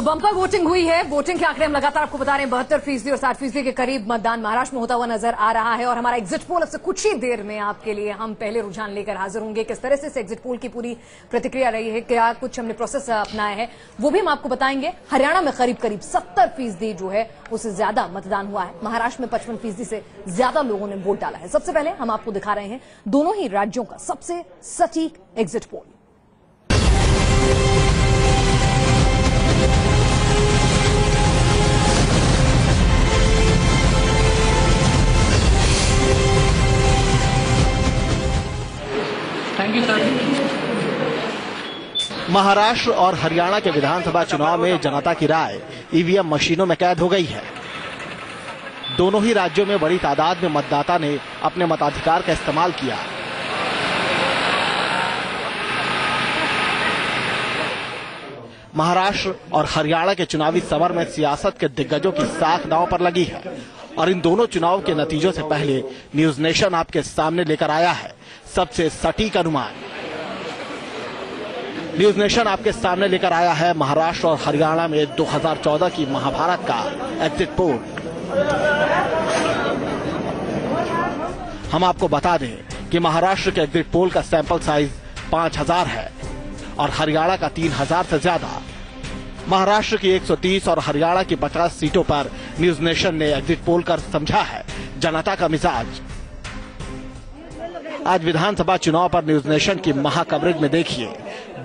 Bumper voting हुई है। Voting के आंकड़े हम लगातार आपको बता रहे हैं। 72% और 60% के करीब मतदान महाराष्ट्र में होता हुआ नजर आ रहा है और हमारा एग्जिट पोल अब से कुछ ही देर में आपके लिए हम पहले रुझान लेकर हाजिर होंगे। किस तरह से इस एग्जिट पोल की पूरी प्रतिक्रिया रही है, क्या कुछ हमने प्रोसेस अपनाया है, वो भी हम आपको बताएंगे। हरियाणा में करीब 70% जो है उससे ज्यादा मतदान हुआ है। महाराष्ट्र में 55% से ज्यादा लोगों ने वोट डाला है। सबसे पहले हम आपको दिखा रहे हैं दोनों ही राज्यों का सबसे सटीक एग्जिट पोल। महाराष्ट्र और हरियाणा के विधानसभा चुनाव में जनता की राय ईवीएम मशीनों में कैद हो गई है। दोनों ही राज्यों में बड़ी तादाद में मतदाता ने अपने मताधिकार का इस्तेमाल किया। महाराष्ट्र और हरियाणा के चुनावी समर में सियासत के दिग्गजों की साख दांव पर लगी है और इन दोनों चुनाव के नतीजों से पहले न्यूज नेशन आपके सामने लेकर आया है सबसे सटीक अनुमान। न्यूज नेशन आपके सामने लेकर आया है महाराष्ट्र और हरियाणा में 2014 की महाभारत का एग्जिट पोल। हम आपको बता दें कि महाराष्ट्र के एग्जिट पोल का सैंपल साइज 5000 है और हरियाणा का 3000 से ज्यादा। महाराष्ट्र की 130 और हरियाणा की 50 सीटों पर न्यूज नेशन ने एग्जिट पोल कर समझा है जनता का मिजाज। आज विधानसभा चुनाव पर न्यूज नेशन की महा कवरेज में देखिए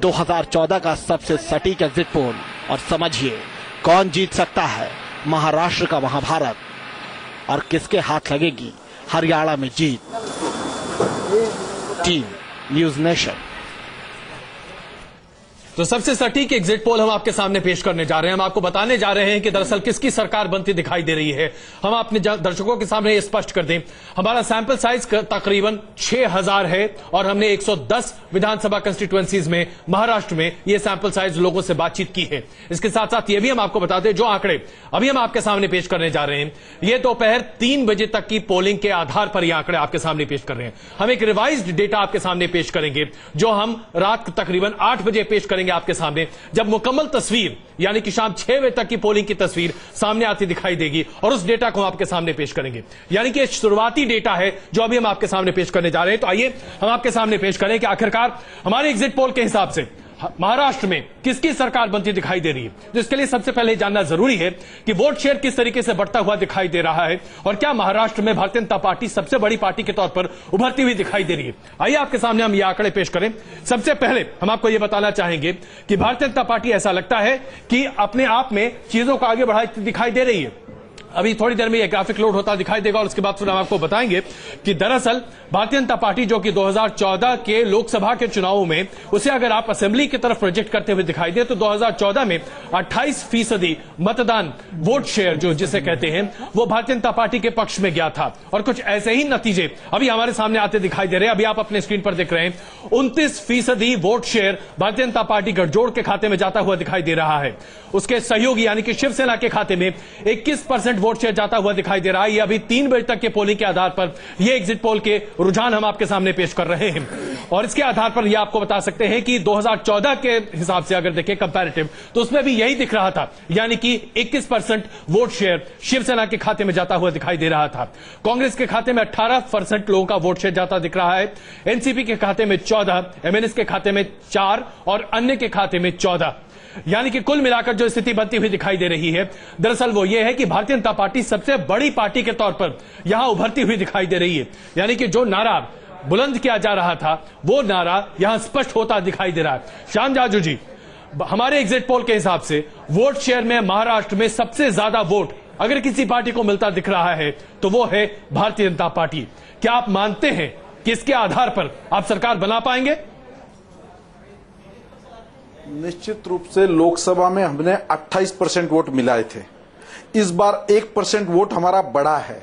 2014 का सबसे सटीक एग्जिट पोल और समझिए कौन जीत सकता है महाराष्ट्र का महाभारत और किसके हाथ लगेगी हरियाणा में जीत। Team news nation. तो सबसे सटीक एग्जिट पोल हम आपके सामने पेश करने जा रहे हैं। हम आपको बताने जा रहे हैं कि दरअसल किसकी सरकार बनती दिखाई दे रही है। हम अपने दर्शकों के सामने ये स्पष्ट कर दें, हमारा सैंपल साइज तकरीबन 6000 है और हमने 110 विधानसभा कंस्टिट्यूएंसीज में महाराष्ट्र में ये सैंपल साइज लोगों से बातचीत की है। इसके साथ साथ ये भी हम आपको बता दें, जो आंकड़े अभी हम आपके सामने पेश करने जा रहे हैं ये दोपहर 3 बजे तक की पोलिंग के आधार पर ये आंकड़े आपके सामने पेश कर रहे हैं। हम एक रिवाइज्ड डेटा आपके सामने पेश करेंगे जो हम रात तकरीबन 8 बजे पेश करेंगे आपके सामने, जब मुकम्मल तस्वीर यानी कि शाम 6 बजे तक की पोलिंग की तस्वीर सामने आती दिखाई देगी और उस डेटा को हम आपके सामने पेश करेंगे। यानी कि शुरुआती डेटा है जो अभी हम आपके सामने पेश करने जा रहे हैं। तो आइए हम आपके सामने पेश करें कि आखिरकार हमारे एग्जिट पोल के हिसाब से महाराष्ट्र में किसकी सरकार बनती दिखाई दे रही है। तो इसके लिए सबसे पहले जानना जरूरी है कि वोट शेयर किस तरीके से बढ़ता हुआ दिखाई दे रहा है और क्या महाराष्ट्र में भारतीय जनता पार्टी सबसे बड़ी पार्टी के तौर पर उभरती हुई दिखाई दे रही है। आइए आपके सामने हम ये आंकड़े पेश करें। सबसे पहले हम आपको यह बताना चाहेंगे कि भारतीय जनता पार्टी ऐसा लगता है कि अपने आप में चीजों को आगे बढ़ाती दिखाई दे रही है। अभी थोड़ी देर में यह ग्राफिक लोड होता दिखाई देगा और उसके बाद फिर हम आपको बताएंगे कि दरअसल भारतीय जनता पार्टी जो कि 2014 के लोकसभा के चुनावों में उसे अगर आप असेंबली की तरफ प्रोजेक्ट करते हुए दिखाई दे तो 2014 में 28% मतदान वोट शेयर जो जिसे कहते हैं वो भारतीय जनता पार्टी के पक्ष में गया था और कुछ ऐसे ही नतीजे अभी हमारे सामने आते दिखाई दे रहे हैं। अभी आप अपने स्क्रीन पर देख रहे हैं 29% vote share Bharatiya Janata party गठजोड़ के खाते में जाता हुआ दिखाई दे रहा है। उसके सहयोगी यानी कि शिवसेना के खाते में 21% वोट शेयर जाता हुआ दिखाई दे रहा है। ये अभी 3 बजे तक के पोलिंग के आधार पर ये एग्जिट पोल के रुझान हम आपके सामने पेश कर रहे हैं और इसके आधार पर ये आपको बता सकते हैं कि 2014 के हिसाब से अगर देखें कंपैरेटिव तो उसमें भी यही दिख रहा था, यानी कि 21% वोट शेयर शिवसेना के खाते में जाता हुआ दिखाई दे रहा था। कांग्रेस के खाते में 18% लोगों का वोट शेयर जाता दिख रहा है। एनसीपी के खाते में 14, एमएनएस के खाते में 4 और अन्य के खाते में 14। यानी कि कुल मिलाकर जो स्थिति बनती हुई दिखाई दे रही है दरअसल वो ये है कि भारतीय जनता पार्टी सबसे बड़ी पार्टी के तौर पर यहां उभरती हुई दिखाई दे रही है। यानी कि जो नारा बुलंद किया जा रहा था वो नारा यहां स्पष्ट होता दिखाई दे रहा है। श्याम जाजू जी, हमारे एग्जिट पोल के हिसाब से वोट शेयर में महाराष्ट्र में सबसे ज्यादा वोट अगर किसी पार्टी को मिलता दिख रहा है तो वो है भारतीय जनता पार्टी। क्या आप मानते हैं कि इसके आधार पर आप सरकार बना पाएंगे? निश्चित रूप से लोकसभा में हमने 28% वोट मिलाए थे। इस बार 1% वोट हमारा बढ़ा है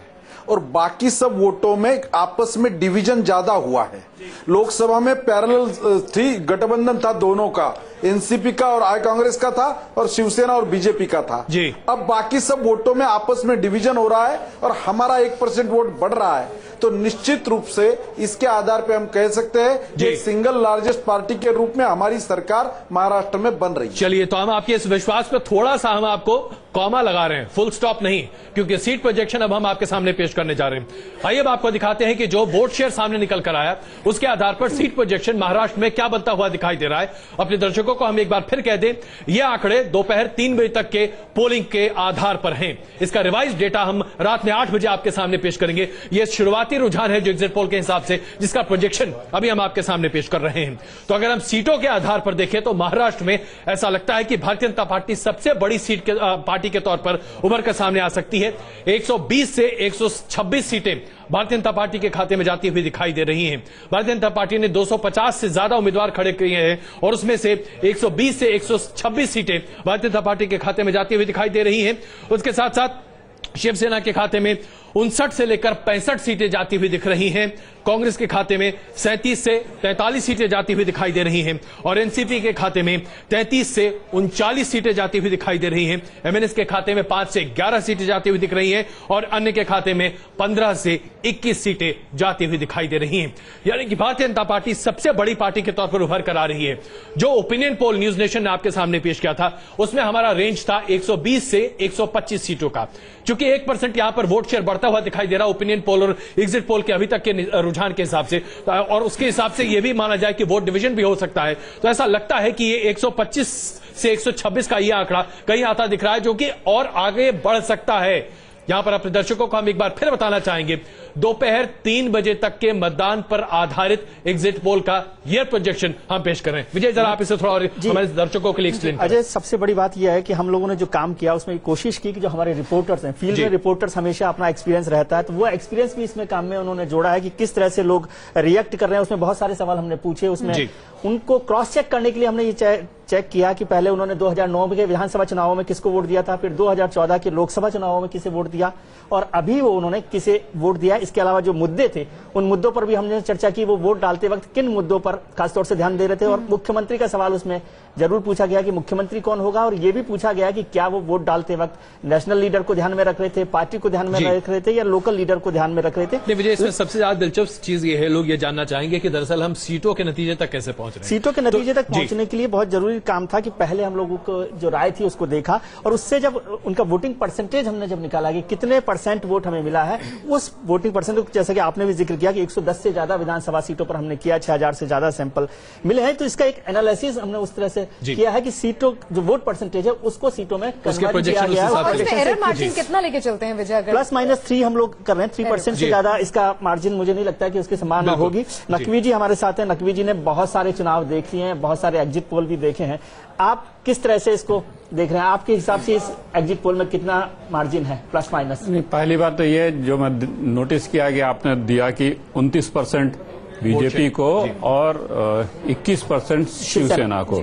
और बाकी सब वोटों में आपस में डिवीजन ज्यादा हुआ है। लोकसभा में पैरेलल थी, गठबंधन था दोनों का, एनसीपी का और आई कांग्रेस का था और शिवसेना और बीजेपी का था जी। अब बाकी सब वोटों में आपस में डिवीजन हो रहा है और हमारा 1% वोट बढ़ रहा है। तो निश्चित रूप से इसके आधार पे हम कह सकते हैं कि सिंगल लार्जेस्ट पार्टी के रूप में हमारी सरकार महाराष्ट्र में बन रही है। चलिए, तो हम आपके इस विश्वास पर थोड़ा सा हम आपको कॉमा लगा रहे हैं, फुल स्टॉप नहीं, क्योंकि सीट प्रोजेक्शन अब हम आपके सामने पेश करने जा रहे हैं। आइए अब आपको दिखाते हैं कि जो वोट शेयर सामने निकल कर आया उसके आधार पर सीट प्रोजेक्शन महाराष्ट्र में क्या बनता हुआ दिखाई दे रहा है। अपने दर्शकों को हम एक बार फिर कह दें, ये आंकड़े दोपहर 3 बजे तक के पोलिंग के आधार पर हैं। इसका रिवाइज डेटा हम रात में 8 बजे आपके सामने पेश करेंगे। यह शुरुआती रुझान है जो एग्जिट पोल के हिसाब से, जिसका प्रोजेक्शन अभी हम आपके सामने पेश कर रहे हैं। तो अगर हम सीटों के आधार पर देखें तो महाराष्ट्र में ऐसा लगता है कि भारतीय जनता पार्टी सबसे बड़ी सीट के पार्टी के तौर पर उभर कर सामने आ सकती है। 120 से 126 सीटें भारतीय जनता पार्टी के खाते में जाती हुई दिखाई दे रही हैं। भारतीय जनता पार्टी ने 250 से ज्यादा उम्मीदवार खड़े किए हैं और उसमें से 120 से 126 सीटें भारतीय जनता पार्टी के खाते में जाती हुई दिखाई दे रही हैं। उसके साथ साथ शिवसेना के खाते में 59 से लेकर 65 सीटें जाती हुई दिख रही हैं। कांग्रेस के खाते में 37 से 43 सीटें जाती हुई दिखाई दे रही हैं और एनसीपी के खाते में 33 से 39 सीटें जाती हुई दिखाई दे रही हैं। एमएनएस के खाते में 5 से 11 सीटें जाती हुई दिख रही हैं और अन्य के खाते में 15 से 21 सीटें जाती हुई दिखाई दे रही हैं। यानी कि भारतीय जनता पार्टी सबसे बड़ी पार्टी के तौर पर उभर कर आ रही है। जो ओपिनियन पोल न्यूज नेशन ने आपके सामने पेश किया था उसमें हमारा रेंज था 120 से 125 सीटों का। चूंकि 1% यहां पर वोट शेयर बढ़ता हुआ दिखाई दे रहा ओपिनियन पोल और एग्जिट पोल के अभी तक के रुझान के हिसाब से, और उसके हिसाब से यह भी माना जाए कि वोट डिवीजन भी हो सकता है, तो ऐसा लगता है कि ये 125 से 126 का यह आंकड़ा कहीं आता दिख रहा है जो कि और आगे बढ़ सकता है। यहां पर अपने दर्शकों को हम एक बार फिर बताना चाहेंगे, दोपहर 3 बजे तक के मतदान पर आधारित एग्जिट पोल का ईयर प्रोजेक्शन हम पेश कर रहे हैं। विजय, जरा आप इसे थोड़ा और हमारे दर्शकों के लिए एक्सप्लेन करें। अजय, सबसे बड़ी बात यह है कि हम लोगों ने जो काम किया उसमें कोशिश की कि जो हमारे रिपोर्टर्स हैं, फील्ड में रिपोर्टर्स हमेशा अपना एक्सपीरियंस रहता है, तो वो एक्सपीरियंस भी इसमें काम में उन्होंने जोड़ा है कि किस तरह से लोग रिएक्ट कर रहे हैं। उसमें बहुत सारे सवाल हमने पूछे, उसमें उनको क्रॉस चेक करने के लिए हमने ये चेक किया कि पहले उन्होंने 2009 के विधानसभा चुनावों में किसको वोट दिया था, फिर 2014 के लोकसभा चुनावों में किसे वोट दिया और अभी वो उन्होंने किसे वोट दिया। इसके अलावा जो मुद्दे थे उन मुद्दों पर भी हमने चर्चा की, वो वोट डालते वक्त किन मुद्दों पर खासतौर से ध्यान दे रहे थे। और मुख्यमंत्री का सवाल उसमें जरूर पूछा गया कि मुख्यमंत्री कौन होगा, और ये भी पूछा गया कि क्या वो वोट डालते वक्त नेशनल लीडर को ध्यान में रख रहे थे, पार्टी को ध्यान में रख रहे थे या लोकल लीडर को ध्यान में रख रहे थे। विजय, इसमें सबसे ज्यादा दिलचस्प चीज ये है, लोग ये जानना चाहेंगे कि दरअसल हम सीटों के नतीजे तक कैसे पहुंच रहे हैं। सीटों के नतीजे तक पहुंचने के लिए बहुत जरूरी काम था कि पहले हम लोगों को जो राय थी उसको देखा और उससे जब उनका वोटिंग परसेंटेज हमने जब निकाला कि कितने % वोट हमें मिला है, उस वोटिंग परसेंटेज जैसा कि आपने भी जिक्र किया कि 110 से ज्यादा विधानसभा सीटों पर हमने किया, 6000 से ज्यादा सैंपल मिले हैं। तो इसका एक एनालिसिस हमने उस तरह से किया है कि सीटों जो वोट परसेंटेज है उसको सीटों में कन्वर्ट किया गया है। एरर मार्जिन कितना लेके चलते हैं विजय? ±3 हम लोग कर रहे हैं, 3% से ज्यादा इसका मार्जिन मुझे नहीं लगता है कि उसकी संभावना होगी। नकवी जी हमारे साथ हैं। नकवी जी ने बहुत सारे चुनाव देख लिए हैं, बहुत सारे एग्जिट पोल भी देखे हैं। आप किस तरह से इसको देख रहे हैं? आपके हिसाब से इस एग्जिट पोल में कितना मार्जिन है ±? नहीं, पहली बात तो ये जो मैं नोटिस किया कि आपने दिया कि 29% बीजेपी को और 21% शिवसेना को।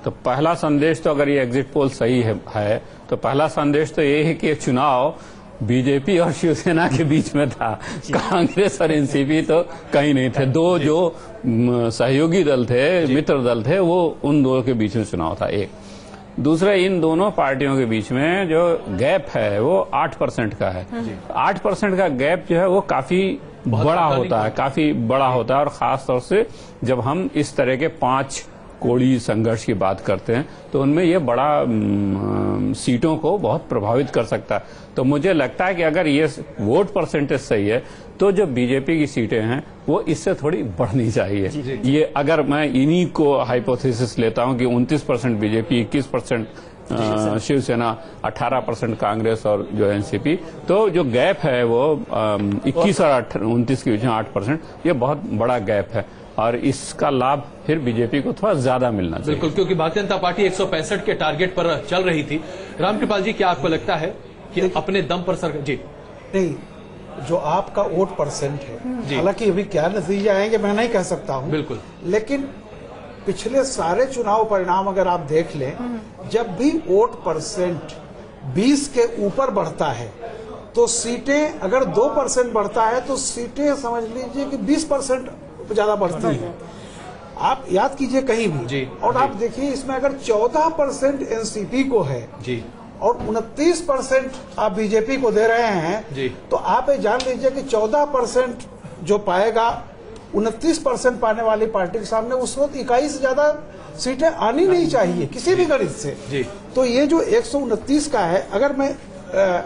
तो पहला संदेश तो अगर ये एग्जिट पोल सही है तो पहला संदेश तो ये है कि ये चुनाव बीजेपी और शिवसेना के बीच में था। कांग्रेस और एनसीपी तो कहीं नहीं थे। दो जो सहयोगी दल थे, मित्र दल थे, वो उन दो के बीच में चुनाव था। एक दूसरा, इन दोनों पार्टियों के बीच में जो गैप है वो 8% का है। 8% का गैप जो है वो काफी बड़ा होता है, काफी बड़ा होता है। और खास तौर से जब हम इस तरह के 5 कोड़ी संघर्ष की बात करते हैं तो उनमें ये बड़ा सीटों को बहुत प्रभावित कर सकता है। तो मुझे लगता है कि अगर ये वोट परसेंटेज सही है तो जो बीजेपी की सीटें हैं वो इससे थोड़ी बढ़नी चाहिए। ये अगर मैं इन्हीं को हाइपोथेसिस लेता हूं कि 29% बीजेपी, 21% शिवसेना, 18% कांग्रेस और जो एनसीपी, तो जो गैप है वो 21 और 29 के बीच में 8%, ये बहुत बड़ा गैप है और इसका लाभ फिर बीजेपी को थोड़ा ज्यादा मिलना चाहिए। बिल्कुल, क्योंकि भारतीय जनता पार्टी 165 के टारगेट पर चल रही थी। रामकृपाल जी, क्या आपको लगता है कि अपने दम पर सरकार? जी नहीं, जो आपका वोट परसेंट है, हालांकि अभी क्या नतीजे आएंगे मैं नहीं कह सकता हूं, बिल्कुल, लेकिन पिछले सारे चुनाव परिणाम अगर आप देख लें, जब भी वोट परसेंट 20 के ऊपर बढ़ता है तो सीटें, अगर 2% बढ़ता है तो सीटें समझ लीजिए कि 20% ज्यादा बढ़ती है। आप याद कीजिए कहीं भी और आप देखिए इसमें अगर 14% एनसीपी को है और 29% आप बीजेपी को दे रहे हैं जी। तो आप ये जान लीजिए कि 14% जो पाएगा 29% पाने वाली पार्टी के सामने उस वक्त इकाई से ज्यादा सीटें आनी नहीं चाहिए किसी भी गणित से जी। तो ये जो 129 का है, अगर मैं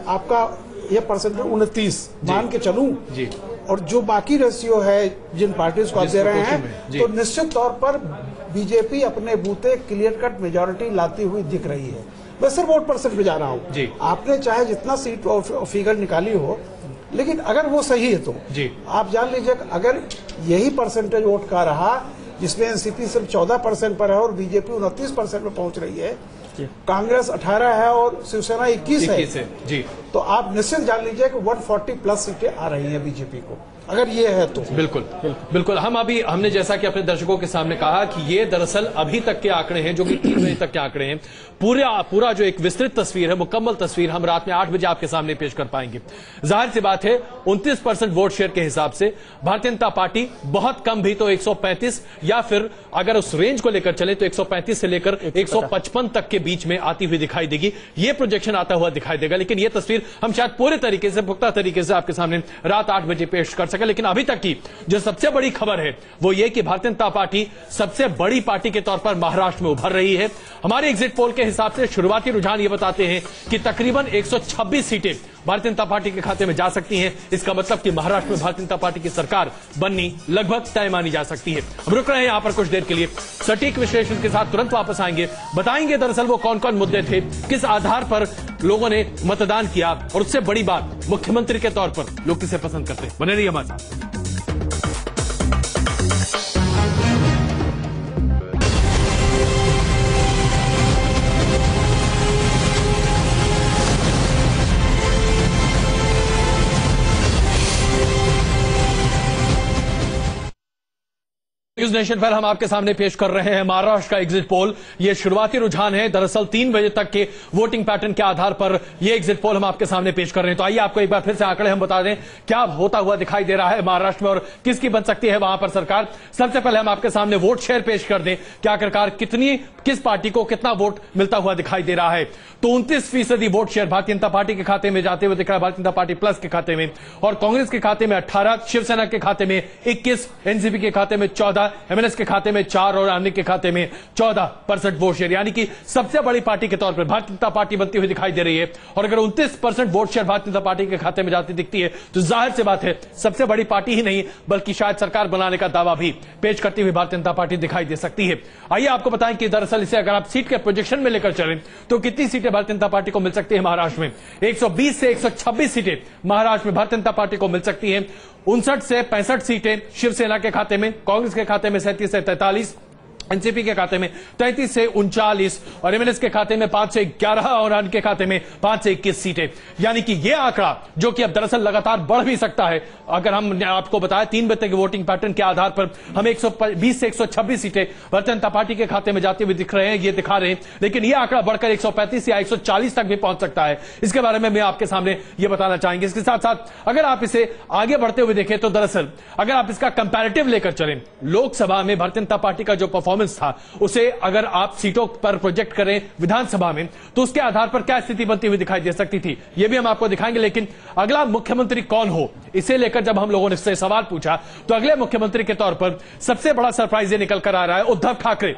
आपका ये परसेंट 29 मान के चलूं जी। और जो बाकी रेशियो है जिन पार्टीज को आप दे रहे हैं तो निश्चित तौर पर बीजेपी अपने बूते क्लियर कट मेजोरिटी लाती हुई दिख रही है। मैं सिर्फ वोट परसेंट पे जा रहा हूँ, आपने चाहे जितना सीट और फिगर निकाली हो, लेकिन अगर वो सही है तो आप जान लीजिए अगर यही परसेंटेज वोट का रहा जिसमें एनसीपी सिर्फ 14% पर है और बीजेपी 29% पर पहुंच रही है, कांग्रेस 18 है और शिवसेना 21 है जी। तो आप निश्चित जान लीजिए कि 140 प्लस सीटें आ रही है बीजेपी को, अगर ये है तो। बिल्कुल हमने जैसा कि अपने दर्शकों के सामने कहा कि ये दरअसल अभी तक के आंकड़े हैं, जो कि 3 बजे तक के आंकड़े हैं। पूरा जो एक विस्तृत तस्वीर है, मुकम्मल तस्वीर हम रात में 8 बजे आपके सामने पेश कर पाएंगे। जाहिर सी बात है 29% वोट शेयर के हिसाब से भारतीय जनता पार्टी बहुत कम भी तो 135 या फिर अगर उस रेंज को लेकर चले तो 135 से लेकर 155 तक के बीच में आती हुई दिखाई देगी। ये प्रोजेक्शन आता हुआ दिखाई देगा, लेकिन ये तस्वीर हम शायद पूरे तरीके से पुख्ता तरीके से आपके सामने रात 8 बजे पेश कर सके। लेकिन अभी तक की जो सबसे बड़ी खबर है वो ये कि भारतीय जनता पार्टी सबसे बड़ी पार्टी के तौर पर महाराष्ट्र में उभर रही है। हमारे एग्जिट पोल के हिसाब से शुरुआती रुझान ये बताते हैं कि तकरीबन 126 सीटें भारतीय जनता पार्टी के खाते में जा सकती हैं। इसका मतलब कि महाराष्ट्र में भारतीय जनता पार्टी की सरकार बननी लगभग तय मानी जा सकती है। हम रुक रहे हैं यहां पर कुछ देर के लिए, सटीक विश्लेषण के साथ तुरंत वापस आएंगे, बताएंगे दरअसल वो कौन कौन मुद्दे थे, किस आधार पर लोगों ने मतदान किया और उससे बड़ी बात मुख्यमंत्री के तौर पर लोग किसे पसंद करते हैं। बने रहिए हमारे साथ। न्यूज नेशन पर हम आपके सामने पेश कर रहे हैं महाराष्ट्र का एग्जिट पोल। ये शुरुआती रुझान है, दरअसल 3 बजे तक के वोटिंग पैटर्न के आधार पर ये एग्जिट पोल हम आपके सामने पेश कर रहे हैं। तो आइए आपको एक बार फिर से आंकड़े हम बता दें क्या होता हुआ दिखाई दे रहा है महाराष्ट्र में और किसकी बन सकती है वहां पर सरकार। सबसे पहले हम आपके सामने वोट शेयर पेश कर दें कि आखिरकार किस पार्टी को कितना वोट मिलता हुआ दिखाई दे रहा है। तो 29% vote share Bharatiya Janata party के खाते में जाते हुए दिख रहा है, भारतीय जनता पार्टी प्लस के खाते में, और कांग्रेस के खाते में 18, शिवसेना के खाते में 21, एनसीपी के खाते में 14, एमएनएस के खाते में 4 और अन्य के खाते में 14% वोट शेयर, यानी कि सबसे बड़ी पार्टी के तौर पर भारतीय जनता पार्टी बनती हुई दिखाई दे रही है। और अगर 29% vote share Bharatiya Janata party के खाते में जाती दिखती है तो जाहिर सी बात है सबसे बड़ी पार्टी ही नहीं बल्कि शायद सरकार बनाने का दावा भी पेश करती हुई भारतीय जनता पार्टी दिखाई दे सकती है। आइए आपको बताएं कि दरअसल इसे अगर आप सीट के प्रोजेक्शन में लेकर चलें तो कितनी सीटें भारतीय जनता पार्टी को मिल सकती है महाराष्ट्र में। 120 से 126 सीटें महाराष्ट्र में भारतीय जनता पार्टी को मिल सकती हैं। 59 से 65 सीटें शिवसेना के खाते में, कांग्रेस के खाते में 37 से 43, एनसीपी के खाते में 33 से 39 और एमएनएस के खाते में 5 से 11 और अन्य के खाते में 5 से 21 सीटें, यानी कि यह आंकड़ा जो कि अब दरअसल लगातार बढ़ भी सकता है। अगर हम आपको बताएं 3 बजे के वोटिंग पैटर्न के आधार पर हम 120 से 126 सीटें भारतीय जनता पार्टी के खाते में जाते हुए दिख रहे हैं, ये दिखा रहे हैं, लेकिन यह आंकड़ा बढ़कर 135 या 140 तक भी पहुंच सकता है। इसके बारे में मैं आपके सामने यह बताना चाहेंगे। इसके साथ साथ अगर आप इसे आगे बढ़ते हुए देखें तो दरअसल अगर आप इसका कंपैरेटिव लेकर चलें, लोकसभा में भारतीय जनता पार्टी का जो परफॉर्मेंस था उसे अगर आप सीटों पर प्रोजेक्ट करें विधानसभा में तो उसके आधार पर क्या स्थिति बनती हुई दिखाई दे सकती थी, यह भी हम आपको दिखाएंगे। लेकिन अगला मुख्यमंत्री कौन हो, इसे लेकर जब हम लोगों ने इससे सवाल पूछा तो अगले मुख्यमंत्री के तौर पर सबसे बड़ा सरप्राइज ये निकल कर आ रहा है उद्धव ठाकरे।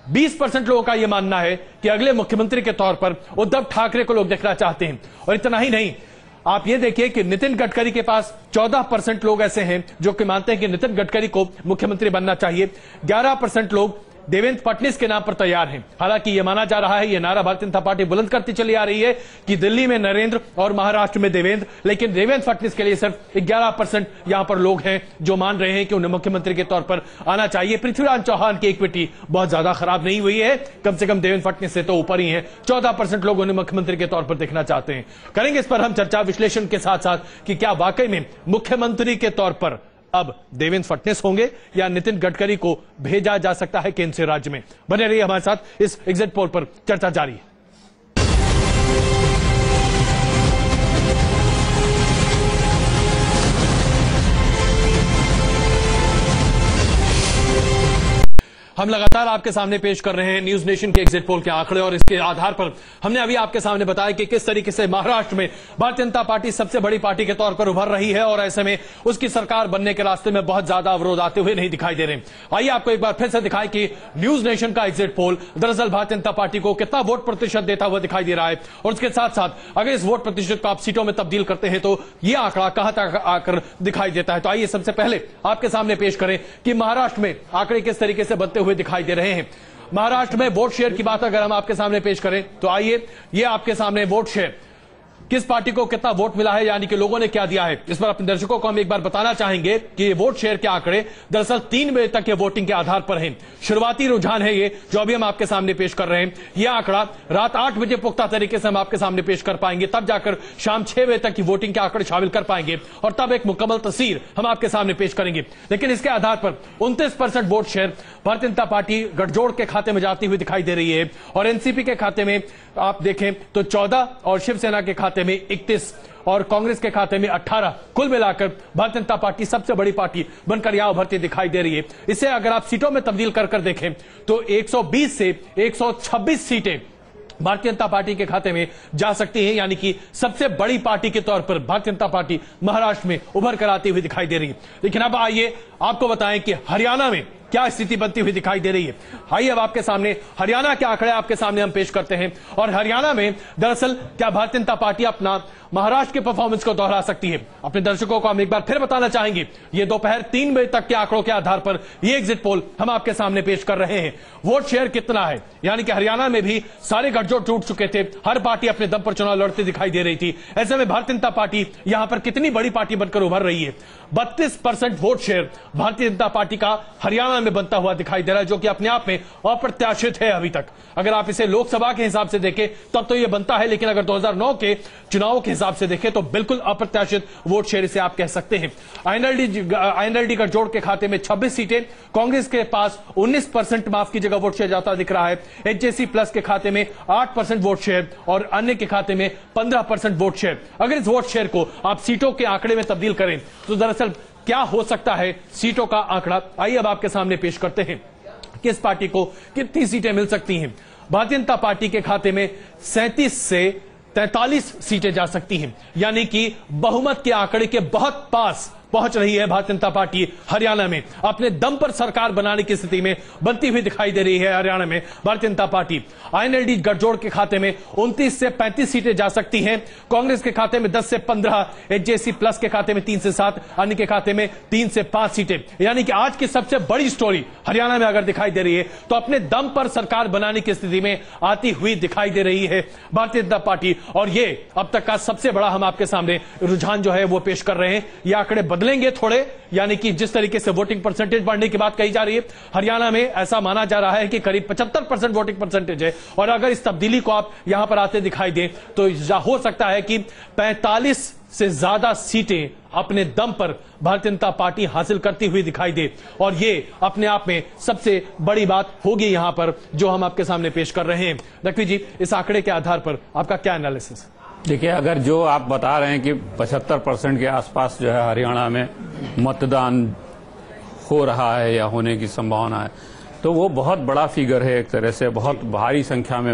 20% लोगों का यह मानना है कि अगले मुख्यमंत्री के तौर पर उद्धव ठाकरे को लोग देखना चाहते हैं। और इतना ही नहीं, आप ये देखिए कि नितिन गडकरी के पास 14% लोग ऐसे हैं जो कि मानते हैं कि नितिन गडकरी को मुख्यमंत्री बनना चाहिए। 11% लोग देवेंद्र फडणवीस के नाम पर तैयार हैं। हालांकि यह माना जा रहा है, यह नारा भारतीय जनता पार्टी बुलंद करती चली आ रही है कि दिल्ली में नरेंद्र और महाराष्ट्र में देवेंद्र, लेकिन देवेंद्र फडणवीस के लिए सिर्फ 11% यहां पर लोग हैं जो मान रहे हैं कि उन्हें मुख्यमंत्री के तौर पर आना चाहिए। पृथ्वीराज चौहान की इक्विटी बहुत ज्यादा खराब नहीं हुई है, कम से कम देवेंद्र फडणवीस से तो ऊपर ही है। 14% लोग उन्हें मुख्यमंत्री के तौर पर देखना चाहते हैं। करेंगे इस पर हम चर्चा विश्लेषण के साथ साथ कि क्या वाकई में मुख्यमंत्री के तौर पर अब देवेंद्र फडणवीस होंगे या नितिन गडकरी को भेजा जा सकता है केंद्र से राज्य में। बने रहिए हमारे साथ, इस एग्जिट पोल पर चर्चा जारी है। हम लगातार आपके सामने पेश कर रहे हैं न्यूज नेशन के एग्जिट पोल के आंकड़े, और इसके आधार पर हमने अभी आपके सामने बताया कि किस तरीके से महाराष्ट्र में भारतीय जनता पार्टी सबसे बड़ी पार्टी के तौर पर उभर रही है, और ऐसे में उसकी सरकार बनने के रास्ते में बहुत ज्यादा अवरोध आते हुए नहीं दिखाई दे रहे। आइए आपको एक बार फिर से दिखाएं कि न्यूज नेशन का एग्जिट पोल दरअसल भारतीय जनता पार्टी को कितना वोट प्रतिशत देता हुआ दिखाई दे रहा है, और उसके साथ साथ अगर इस वोट प्रतिशत को आप सीटों में तब्दील करते हैं तो यह आंकड़ा कहां तक आकर दिखाई देता है। तो आइए सबसे पहले आपके सामने पेश करें कि महाराष्ट्र में आंकड़े किस तरीके से बनते हुए दिखाई दे रहे हैं। महाराष्ट्र में वोट शेयर की बात अगर हम आपके सामने पेश करें तो आइए ये आपके सामने वोट शेयर, किस पार्टी को कितना वोट मिला है, यानी कि लोगों ने क्या दिया है, इस पर अपने दर्शकों को हम एक बार बताना चाहेंगे कि ये वोट शेयर के आंकड़े दरअसल 3 बजे तक के वोटिंग के आधार पर हैं। शुरुआती रुझान है ये जो अभी हम आपके सामने पेश कर रहे हैं। यह आंकड़ा रात 8 बजे पुख्ता तरीके से हम आपके सामने पेश कर पाएंगे, तब जाकर शाम 6 बजे तक की वोटिंग के आंकड़े शामिल कर पाएंगे और तब एक मुकम्मल तस्वीर हम आपके सामने पेश करेंगे। लेकिन इसके आधार पर 29% vote share Bharatiya Janata party गठजोड़ के खाते में जाती हुई दिखाई दे रही है, और एनसीपी के खाते में आप देखें तो 14 और शिवसेना के खाते में 31 और कांग्रेस के खाते में 18, कुल मिलाकर भारतीय जनता पार्टी सबसे बड़ी पार्टी बनकर यहां उभरती दिखाई दे रही है। इसे अगर आप सीटों में तब्दील कर देखें तो 120 से 126 सीटें भारतीय जनता पार्टी के खाते में जा सकती है, यानी कि सबसे बड़ी पार्टी के तौर पर भारतीय जनता पार्टी महाराष्ट्र में उभर कर आती हुई दिखाई दे रही है। लेकिन अब आइए आपको बताएं कि हरियाणा में क्या स्थिति बनती हुई दिखाई दे रही है। आइए अब आपके सामने हरियाणा के आंकड़े आपके सामने हम पेश करते हैं, और हरियाणा में दरअसल क्या भारतीय जनता पार्टी अपना महाराष्ट्र के परफॉर्मेंस को दोहरा सकती है। अपने दर्शकों को हम एक बार फिर बताना चाहेंगे, ये दोपहर 3 बजे तक के आंकड़ों के आधार पर ये एग्जिट पोल हम आपके सामने पेश कर रहे हैं। वोट शेयर कितना है, यानी कि हरियाणा में भी सारे गठजोड़ टूट चुके थे, हर पार्टी अपने दम पर चुनाव लड़ती दिखाई दे रही थी। ऐसे में भारतीय जनता पार्टी यहां पर कितनी बड़ी पार्टी बनकर उभर रही है। 32% vote share Bharatiya Janata party का हरियाणा में बनता हुआ दिखाई दे रहा है, जो कि अपने आप में अप्रत्याशित है अभी तक। अगर आप इसे लोकसभा के हिसाब से देखें तब तो यह बनता है, लेकिन अगर 2009 के चुनाव के हिसाब से देखें तो बिल्कुल अप्रत्याशित वोट शेयर इसे आप कह सकते हैं। आईएनएलडी गठजोड़ के खाते में 26 सीटें, कांग्रेस के पास 19% माफ की जगह वोट शेयर जाता दिख रहा है, एचजेसी प्लस के खाते में 8% वोट शेयर और अन्य के खाते में 15% वोट शेयर। अगर इस वोट शेयर को आप सीटों के आंकड़े में तब्दील करें तो दरअसल क्या हो सकता है सीटों का आंकड़ा, आइए अब आपके सामने पेश करते हैं। किस पार्टी को कितनी सीटें मिल सकती हैं। भारतीय जनता पार्टी के खाते में 37 से 43 सीटें जा सकती हैं, यानी कि बहुमत के आंकड़े के बहुत पास पहुंच रही है भारतीय जनता पार्टी हरियाणा में। अपने दम पर सरकार बनाने की स्थिति में बनती हुई दिखाई दे रही है हरियाणा में भारतीय जनता पार्टी। आईएनएलडी गठजोड़ के खाते में 29 से 35 सीटें जा सकती हैं, कांग्रेस के खाते में 10 से 15, एचजेसी प्लस के खाते में 3 से 7, अन्य के खाते में 3 से 5 सीटें। यानी कि आज की सबसे बड़ी स्टोरी हरियाणा में अगर दिखाई दे रही है तो अपने दम पर सरकार बनाने की स्थिति में आती हुई दिखाई दे रही है भारतीय जनता पार्टी। और ये अब तक का सबसे बड़ा हम आपके सामने रुझान जो है वो पेश कर रहे हैं। ये आंकड़े बदलेंगे थोड़े, यानी कि जिस तरीके से वोटिंग परसेंटेज बढ़ने की बात कही जा रही है हरियाणा में, ऐसा माना जा रहा है कि करीब 75% वोटिंग परसेंटेज है। और अगर इस तब्दीली को आप यहां पर आते दिखाई दे तो हो सकता है कि 45 से ज्यादा सीटें अपने दम पर भारतीय जनता पार्टी हासिल करती हुई दिखाई दे, और ये अपने आप में सबसे बड़ी बात होगी यहां पर जो हम आपके सामने पेश कर रहे हैं। नकवी जी, इस आंकड़े के आधार पर आपका क्या एनालिसिस? देखिए, अगर जो आप बता रहे हैं कि 75% के आसपास जो है हरियाणा में मतदान हो रहा है या होने की संभावना है, तो वो बहुत बड़ा फिगर है। एक तरह से बहुत भारी संख्या में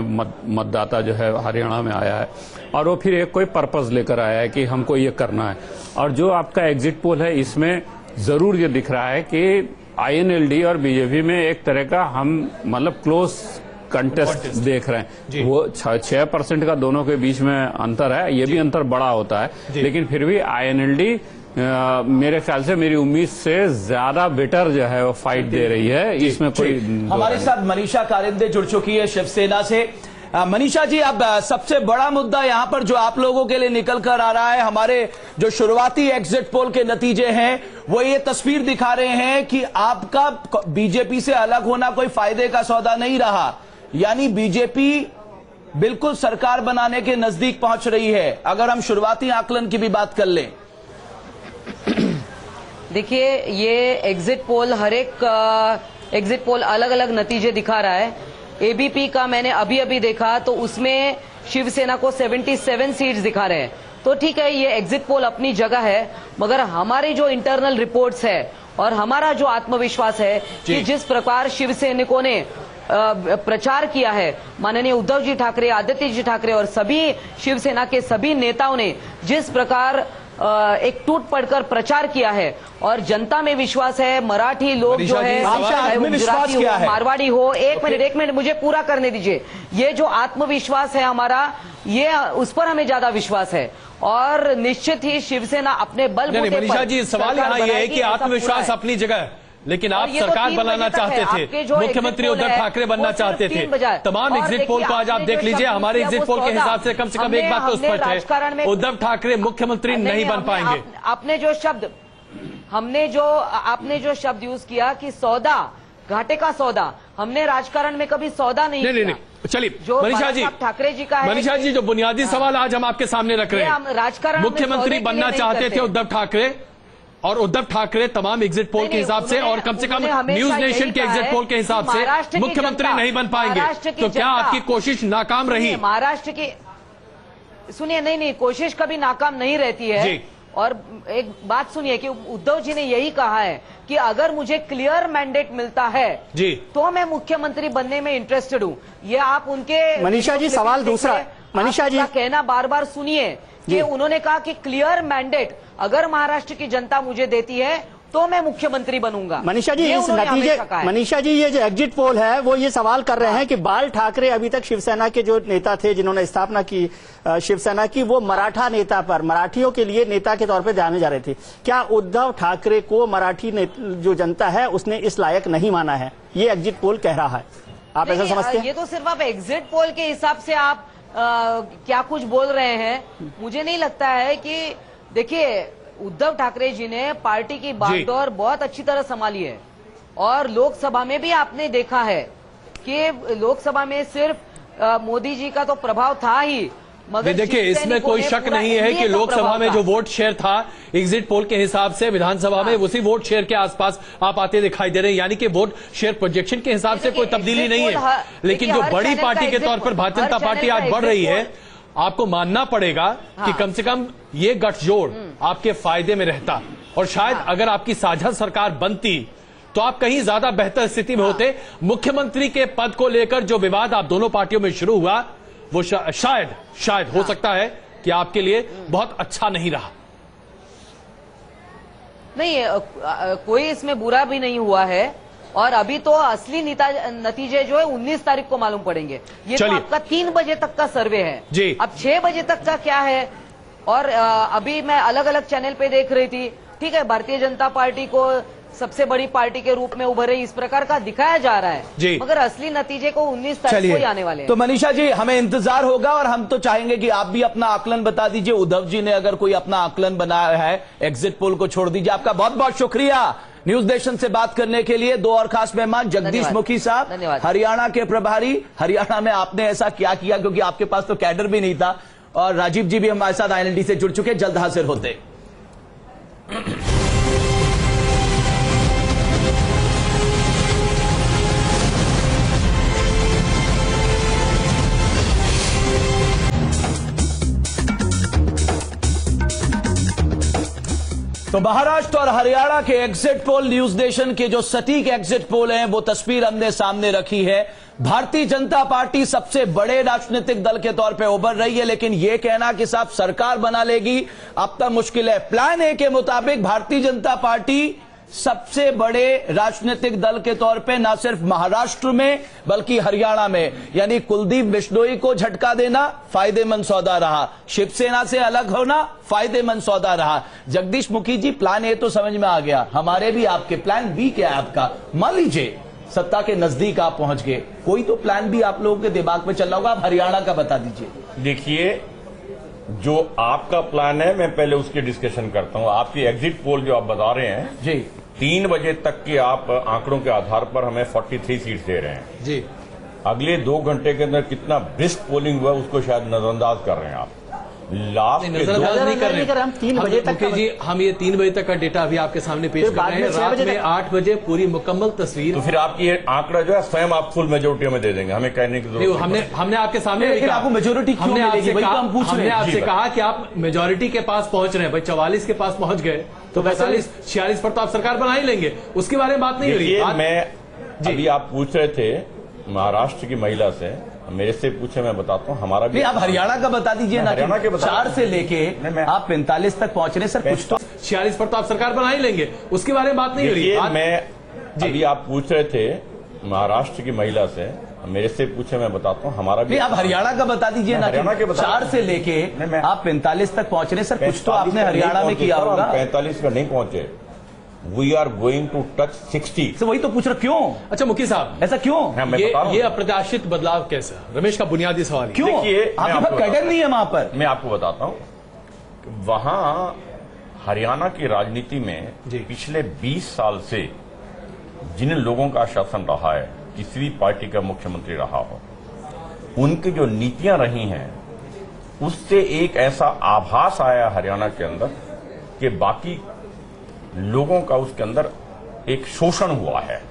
मतदाता जो है हरियाणा में आया है, और वो फिर एक कोई पर्पस लेकर आया है कि हमको ये करना है। और जो आपका एग्जिट पोल है इसमें जरूर ये दिख रहा है कि आईएनएलडी और बीजेपी में एक तरह का हम मतलब क्लोज कंटेस्ट देख रहे हैं। वो 6% का दोनों के बीच में अंतर है, ये भी अंतर बड़ा होता है, लेकिन फिर भी आईएनएलडी मेरे ख्याल से, मेरी उम्मीद से ज्यादा बेटर जो है वो फाइट दे रही है। इसमें कोई हमारे साथ मनीषा कारिंदे जुड़ चुकी है शिवसेना से। मनीषा जी, अब सबसे बड़ा मुद्दा यहां पर जो आप लोगों के लिए निकल कर आ रहा है, हमारे जो शुरुआती एग्जिट पोल के नतीजे हैं वो ये तस्वीर दिखा रहे हैं कि आपका बीजेपी से अलग होना कोई फायदे का सौदा नहीं रहा, यानी बीजेपी बिल्कुल सरकार बनाने के नजदीक पहुंच रही है। अगर हम शुरुआती आकलन की भी बात कर लें। देखिए, ये एग्जिट पोल हर एक एग्जिट पोल अलग अलग नतीजे दिखा रहा है। एबीपी का मैंने अभी अभी देखा तो उसमें शिवसेना को 77 सीट्स दिखा रहे हैं। तो ठीक है, ये एग्जिट पोल अपनी जगह है, मगर हमारी जो इंटरनल रिपोर्ट्स है और हमारा जो आत्मविश्वास है कि जिस प्रकार शिवसैनिकों ने प्रचार किया है, माननीय उद्धव जी ठाकरे, आदित्य जी ठाकरे और सभी शिवसेना के सभी नेताओं ने जिस प्रकार एक टूट पड़कर प्रचार किया है और जनता में विश्वास है, मराठी लोग जो है, चाहे वो गुजराती हो, मारवाड़ी हो, एक मिनट मुझे पूरा करने दीजिए। ये जो आत्मविश्वास है हमारा, ये उस पर हमें ज्यादा विश्वास है और निश्चित ही शिवसेना अपने बलबूते पर। मनीषा जी, सवाल यहाँ ये है कि आत्मविश्वास अपनी जगह, लेकिन आप सरकार बनाना चाहते थे, मुख्यमंत्री उद्धव ठाकरे बनना चाहते थे। तमाम एग्जिट पोल को आज आप देख लीजिए, हमारे एग्जिट पोल के हिसाब से कम एक बात तो स्पष्ट है, उद्धव ठाकरे मुख्यमंत्री नहीं बन पाएंगे। आपने जो शब्द यूज किया कि सौदा, घाटे का सौदा, हमने राजकारण में कभी सौदा नहीं किया। चलिए मनीषा जी, ठाकरे जी का है, मनीषा जी, जो बुनियादी सवाल आज हम आपके सामने रख रहे हैं, राजकारण मुख्यमंत्री बनना चाहते थे उद्धव ठाकरे, और उद्धव ठाकरे तमाम एग्जिट पोल के हिसाब से और कम से कम न्यूज नेशन के एग्जिट पोल के हिसाब से मुख्यमंत्री नहीं बन पाएंगे, तो क्या आपकी कोशिश नाकाम रही? महाराष्ट्र की सुनिए, नहीं, कोशिश कभी नाकाम नहीं रहती है। और एक बात सुनिए कि उद्धव जी ने यही कहा है कि अगर मुझे क्लियर मैंडेट मिलता है तो मैं मुख्यमंत्री बनने में इंटरेस्टेड हूँ। ये आप उनके मनीषा जी सवाल दूसरा, मनीषा जी कहना बार बार सुनिए कि उन्होंने कहा कि क्लियर मैंडेट अगर महाराष्ट्र की जनता मुझे देती है तो मैं मुख्यमंत्री बनूंगा। मनीषा जी, इस नतीजे, मनीषा जी, ये जो एग्जिट पोल है वो ये सवाल कर रहे हैं कि बाल ठाकरे अभी तक शिवसेना के जो नेता थे जिन्होंने स्थापना की शिवसेना की, वो मराठा नेता पर, मराठियों के लिए नेता के तौर पे जाने जा रहे थे। क्या उद्धव ठाकरे को मराठी जो जनता है उसने इस लायक नहीं माना है? ये एग्जिट पोल कह रहा है, आप ऐसा समझते हैं? ये तो सिर्फ आप एग्जिट पोल के हिसाब से आप क्या कुछ बोल रहे हैं। मुझे नहीं लगता है कि, देखिए, उद्धव ठाकरे जी ने पार्टी की बागडोर बहुत अच्छी तरह संभाली है और लोकसभा में भी आपने देखा है कि लोकसभा में सिर्फ मोदी जी का तो प्रभाव था ही, मगर देखिए इसमें कोई शक नहीं है कि लोकसभा में जो वोट शेयर था एग्जिट पोल के हिसाब से विधानसभा में उसी वोट शेयर के आसपास आप आते दिखाई दे रहे हैं, यानी कि वोट शेयर प्रोजेक्शन के हिसाब से कोई तब्दीली नहीं है। लेकिन जो बड़ी पार्टी के तौर पर भारतीय जनता पार्टी आज बढ़ रही है, आपको मानना पड़ेगा कि कम से कम ये गठजोड़ आपके फायदे में रहता, और शायद अगर आपकी साझा सरकार बनती तो आप कहीं ज्यादा बेहतर स्थिति में होते। मुख्यमंत्री के पद को लेकर जो विवाद आप दोनों पार्टियों में शुरू हुआ, वो शायद हो सकता है कि आपके लिए बहुत अच्छा नहीं रहा। नहीं, कोई इसमें बुरा भी नहीं हुआ है और अभी तो असली नतीजे जो है 19 तारीख को मालूम पड़ेंगे। ये तो आपका 3 बजे तक का सर्वे है जी। अब 6 बजे तक का क्या है? और अभी मैं अलग अलग चैनल पे देख रही थी, ठीक है, भारतीय जनता पार्टी को सबसे बड़ी पार्टी के रूप में उभर रही इस प्रकार का दिखाया जा रहा है, मगर असली नतीजे को 19 तारीख को ही आने वाले हैं। तो मनीषा जी, हमें इंतजार होगा और हम तो चाहेंगे कि आप भी अपना आकलन बता दीजिए। उद्धव जी ने अगर कोई अपना आकलन बनाया है, एग्जिट पोल को छोड़ दीजिए। आपका बहुत बहुत शुक्रिया न्यूज नेशन से बात करने के लिए। 2 और खास मेहमान, जगदीश मुखी साहब, हरियाणा के प्रभारी। हरियाणा में आपने ऐसा क्या किया, क्योंकि आपके पास तो कैडर भी नहीं था, और राजीव जी भी हमारे साथ INLD से जुड़ चुके, जल्द हाजिर होते। तो महाराष्ट्र और हरियाणा के एग्जिट पोल, न्यूज नेशन के जो सटीक एग्जिट पोल हैं, वो तस्वीर हमने सामने रखी है। भारतीय जनता पार्टी सबसे बड़े राजनीतिक दल के तौर पे उभर रही है, लेकिन यह कहना कि साहब सरकार बना लेगी अब तक मुश्किल है। प्लान ए के मुताबिक भारतीय जनता पार्टी सबसे बड़े राजनीतिक दल के तौर पे न सिर्फ महाराष्ट्र में बल्कि हरियाणा में, यानी कुलदीप बिश्नोई को झटका देना फायदेमंद सौदा रहा, शिवसेना से अलग होना फायदेमंद सौदा रहा। जगदीश मुखी जी, प्लान ए तो समझ में आ गया, हमारे भी आपके प्लान बी क्या है आपका? मान लीजिए सत्ता के नजदीक आप पहुंच गए, कोई तो प्लान भी आप लोगों के दिमाग में चल रहा होगा, आप हरियाणा का बता दीजिए। देखिए, जो आपका प्लान है मैं पहले उसकी डिस्कशन करता हूं। आपकी एग्जिट पोल जो आप बता रहे हैं जी, 3 बजे तक के आप आंकड़ों के आधार पर हमें 43 सीट्स दे रहे हैं जी। अगले 2 घंटे के अंदर कितना ब्रिस्क पोलिंग हुआ उसको शायद नजरअंदाज कर रहे हैं आप, लास्ट नजरअंदाज नहीं कर रहे हम 3 बजे तक मुकेश जी, हम ये 3 बजे तक का डेटा अभी आपके सामने पेश कर रहे हैं। रात में 8 बजे पूरी मुकम्मल तस्वीर। तो फिर आपकी ये आंकड़ा जो है स्वयं आप फुल मेजोरिटी में दे देंगे, हमें कहने की जरूरत नहीं। हमने आपके सामने आपको मेजोरिटी हमने आपसे कहा कि आप मेजोरिटी के पास पहुंच रहे हैं। भाई 44 के पास पहुंच गए तो 45-46 पर तो आप सरकार बना ही लेंगे, उसके बारे में बात नहीं हो रही। मैं अभी आप पूछ रहे थे महाराष्ट्र की महिला से, मेरे से पूछे, मैं बताता हूँ हमारा भी। आप हरियाणा का बता दीजिए ना, हरियाणा के 4 से लेके आप 45 तक पहुंच रहे। सर कुछ तो 46 पर तो आप सरकार बना ही लेंगे, उसके बारे में बात नहीं हो रही। मैं अभी आप पूछ रहे थे महाराष्ट्र की महिला से, मेरे से पूछे, मैं बताता हूँ हमारा भी। आप हरियाणा का बता दीजिए ना, हरियाणा के 4 से लेके आप 45 तक पहुंच रहे। सर कुछ तो आपने हरियाणा में किया होगा। 45 का नहीं पहुंचे, we are going to touch 60। तो वही तो पूछ रहा, क्यों? अच्छा मुखी साहब, ऐसा क्यों? ये अप्रत्याशित बदलाव कैसा? रमेश का बुनियादी सवाल क्यों? आपके पास कैडर नहीं है वहां पर। मैं आपको बताता हूं, वहां हरियाणा की राजनीति में पिछले 20 साल से जिन लोगों का शासन रहा है, किसी भी पार्टी का मुख्यमंत्री रहा हो, उनकी जो नीतियां रही हैं, उससे एक ऐसा आभास आया हरियाणा के अंदर कि बाकी लोगों का उसके अंदर एक शोषण हुआ है,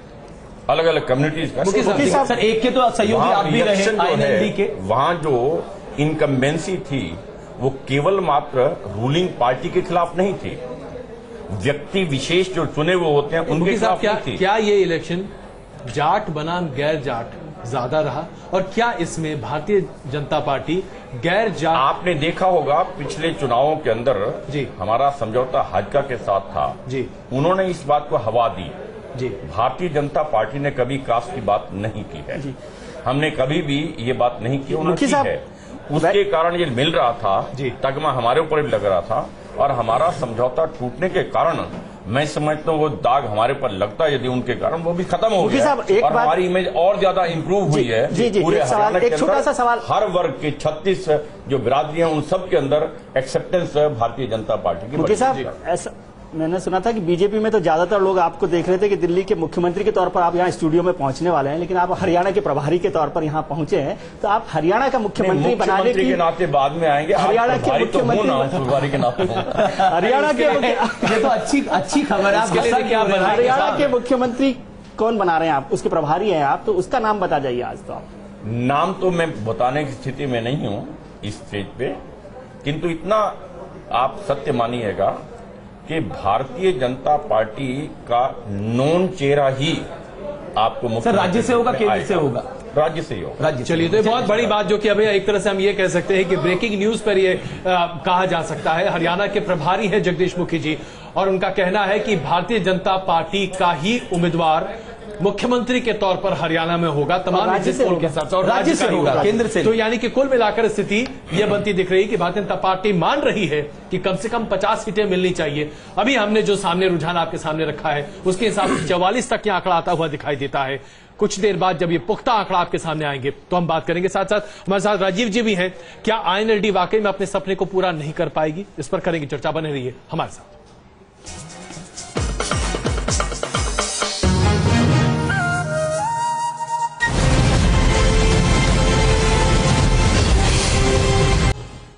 अलग अलग कम्युनिटीज का। सर एक के तो सहयोगी आप भी रहे आईएनएलडी के। वहां जो इनकम्बेंसी थी वो केवल मात्र रूलिंग पार्टी के खिलाफ नहीं थी, व्यक्ति विशेष जो चुने हुए होते हैं उनके खिलाफ नहीं थी। क्या ये इलेक्शन जाट बनाम गैर जाट ज्यादा रहा, और क्या इसमें भारतीय जनता पार्टी गैर जाट? आपने देखा होगा पिछले चुनावों के अंदर जी हमारा समझौता हाजका के साथ था जी, उन्होंने इस बात को हवा दी जी। भारतीय जनता पार्टी ने कभी कास्ट की बात नहीं की है, हमने कभी भी ये बात नहीं की, उन्होंने की है। उसके कारण ये मिल रहा था, तगमा हमारे ऊपर भी लग रहा था, और हमारा समझौता टूटने के कारण मैं समझता हूँ वो दाग हमारे पर लगता है, यदि उनके कारण वो भी खत्म हो गया और हमारी इमेज और ज्यादा इंप्रूव हुई है। पूरे हरियाणा के अंदर हर वर्ग के 36 जो बिरादरियां उन सब के अंदर एक्सेप्टेंस भारतीय जनता पार्टी की। ऐसा मैंने सुना था कि बीजेपी में तो ज्यादातर लोग आपको देख रहे थे कि दिल्ली के मुख्यमंत्री के तौर पर आप यहाँ स्टूडियो में पहुंचने वाले हैं, लेकिन आप हरियाणा के प्रभारी के तौर पर यहाँ पहुंचे हैं, तो आप हरियाणा का मुख्यमंत्री बनाने के नाते बाद में आएंगे। हरियाणा के मुख्यमंत्री के नाते हरियाणा के ये तो अच्छी खबर है। हरियाणा के मुख्यमंत्री कौन बना रहे हैं आप? उसके प्रभारी हैं आप, तो उसका नाम बता जाइए आज। तो आप नाम तो मैं बताने की स्थिति में नहीं हूं इस स्टेज पे, किंतु इतना आप सत्य मानिएगा कि भारतीय जनता पार्टी का नॉन चेहरा ही आपको सर राज्य से होगा, केंद्र से होगा? राज्य से ही होगा। चलिए, तो बहुत बड़ी बात जो कि अभी एक तरह से हम ये कह सकते हैं कि ब्रेकिंग न्यूज पर ये कहा जा सकता है। हरियाणा के प्रभारी है जगदीश मुखी जी, और उनका कहना है कि भारतीय जनता पार्टी का ही उम्मीदवार मुख्यमंत्री के तौर पर हरियाणा में होगा, तमाम एग्जिट पोल के हिसाब से, और राज्य से होगा, केंद्र से। तो यानी कि कुल मिलाकर स्थिति यह बनती दिख रही कि भारतीय जनता पार्टी मान रही है कि कम से कम 50 सीटें मिलनी चाहिए। अभी हमने जो सामने रुझान आपके सामने रखा है उसके हिसाब से 44 तक यह आंकड़ा आता हुआ दिखाई देता है। कुछ देर बाद जब ये पुख्ता आंकड़ा आपके सामने आएंगे तो हम बात करेंगे। साथ साथ हमारे साथ राजीव जी भी हैं। क्या आईएनएलडी वाकई में अपने सपने को पूरा नहीं कर पाएगी? इस पर करेंगे चर्चा, बने रहिए हमारे साथ।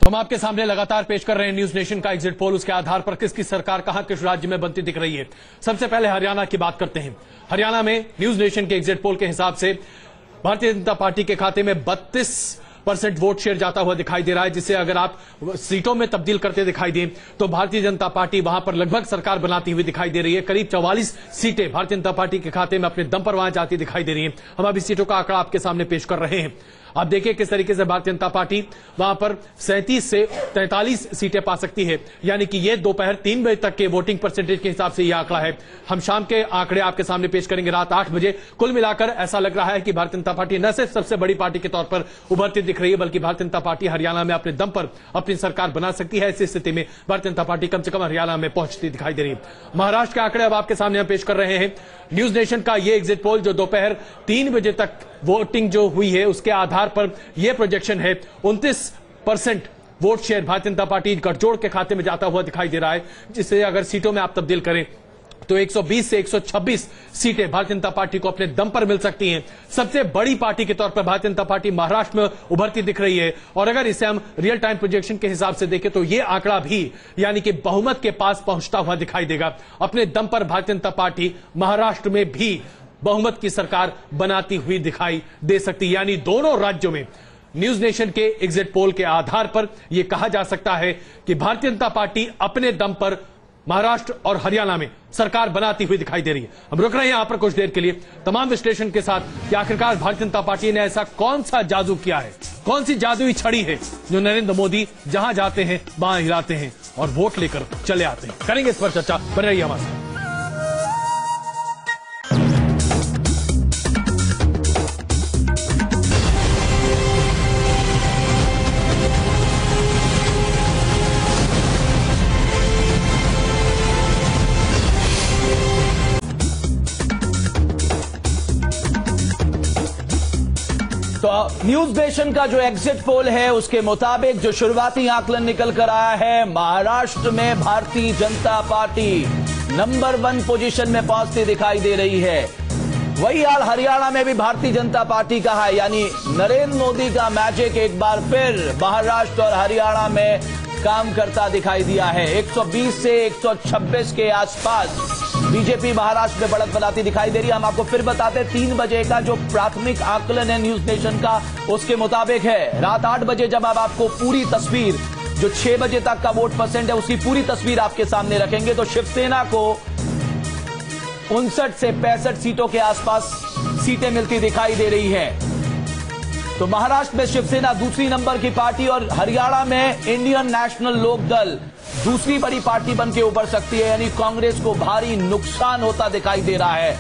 हम आपके सामने लगातार पेश कर रहे हैं न्यूज नेशन का एग्जिट पोल, उसके आधार पर किसकी सरकार कहां किस राज्य में बनती दिख रही है। सबसे पहले हरियाणा की बात करते हैं। हरियाणा में न्यूज नेशन के एग्जिट पोल के हिसाब से भारतीय जनता पार्टी के खाते में 32% वोट शेयर जाता हुआ दिखाई दे रहा है, जिसे अगर आप सीटों में तब्दील करते दिखाई दें तो भारतीय जनता पार्टी वहां पर लगभग सरकार बनाती हुई दिखाई दे रही है। करीब 44 सीटें भारतीय जनता पार्टी के खाते में अपने दम पर वहां जाती दिखाई दे रही है। हम अभी सीटों का आंकड़ा आपके सामने पेश कर रहे हैं। आप देखिए किस तरीके से भारतीय जनता पार्टी वहां पर 37 से 43 सीटें पा सकती है, यानी कि ये दोपहर 3 बजे तक के वोटिंग परसेंटेज के हिसाब से यह आंकड़ा है। हम शाम के आंकड़े आपके सामने पेश करेंगे रात 8 बजे। कुल मिलाकर ऐसा लग रहा है कि भारतीय जनता पार्टी न सिर्फ सबसे बड़ी पार्टी के तौर पर उभरती दिख रही है, बल्कि भारतीय जनता पार्टी हरियाणा में अपने दम पर अपनी सरकार बना सकती है। ऐसी स्थिति में भारतीय जनता पार्टी कम से कम हरियाणा में पहुंचती दिखाई दे रही है। महाराष्ट्र के आंकड़े अब आपके सामने हम पेश कर रहे हैं। न्यूज नेशन का यह एग्जिट पोल जो दोपहर 3 बजे तक वोटिंग जो हुई है उसके आधार पर यह प्रोजेक्शन है 29% vote share Bharatiya Janata party गठजोड़ के खाते में जाता हुआ दिखाई दे रहा है, जिसे अगर सीटों में आप तब्दील करें तो 120 से 126 सीटें भारतीय जनता पार्टी को अपने दम पर मिल सकती हैं। सबसे बड़ी पार्टी के तौर पर भारतीय जनता पार्टी महाराष्ट्र में उभरती दिख रही है। और अगर इसे हम रियल टाइम प्रोजेक्शन के हिसाब से देखें तो यह आंकड़ा भी यानी कि बहुमत के पास पहुंचता हुआ दिखाई देगा। अपने दम पर भारतीय जनता पार्टी महाराष्ट्र में भी बहुमत की सरकार बनाती हुई दिखाई दे सकती है। यानी दोनों राज्यों में न्यूज नेशन के एग्जिट पोल के आधार पर यह कहा जा सकता है कि भारतीय जनता पार्टी अपने दम पर महाराष्ट्र और हरियाणा में सरकार बनाती हुई दिखाई दे रही है। हम रुक रहे हैं यहां पर कुछ देर के लिए तमाम विश्लेषण के साथ कि आखिरकार भारतीय जनता पार्टी ने ऐसा कौन सा जादू किया है, कौन सी जादुई छड़ी है जो नरेंद्र मोदी जहां जाते हैं वहां हिलाते हैं और वोट लेकर चले आते हैं। करेंगे इस पर चर्चा, बने रहिए हमारे साथ। तो न्यूज नेशन का जो एग्जिट पोल है उसके मुताबिक जो शुरुआती आकलन निकल कर आया है, महाराष्ट्र में Bharatiya Janata party number 1 position में पहुंचती दिखाई दे रही है। वही हाल हरियाणा में भी भारतीय जनता पार्टी का है, यानी नरेंद्र मोदी का मैजिक एक बार फिर महाराष्ट्र और हरियाणा में काम करता दिखाई दिया है। 120 से 126 के आसपास बीजेपी महाराष्ट्र में बढ़त बनाती दिखाई दे रही है। हम आपको फिर बताते हैं 3 बजे का जो प्राथमिक आकलन है न्यूज नेशन का उसके मुताबिक है। रात 8 बजे जब अब आपको पूरी तस्वीर जो 6 बजे तक का वोट परसेंट है उसकी पूरी तस्वीर आपके सामने रखेंगे तो शिवसेना को 59 से 65 सीटों के आसपास सीटें मिलती दिखाई दे रही है। तो महाराष्ट्र में शिवसेना दूसरी नंबर की पार्टी और हरियाणा में इंडियन नेशनल लोक दल दूसरी बड़ी पार्टी बन के उभर सकती है, यानी कांग्रेस को भारी नुकसान होता दिखाई दे रहा है।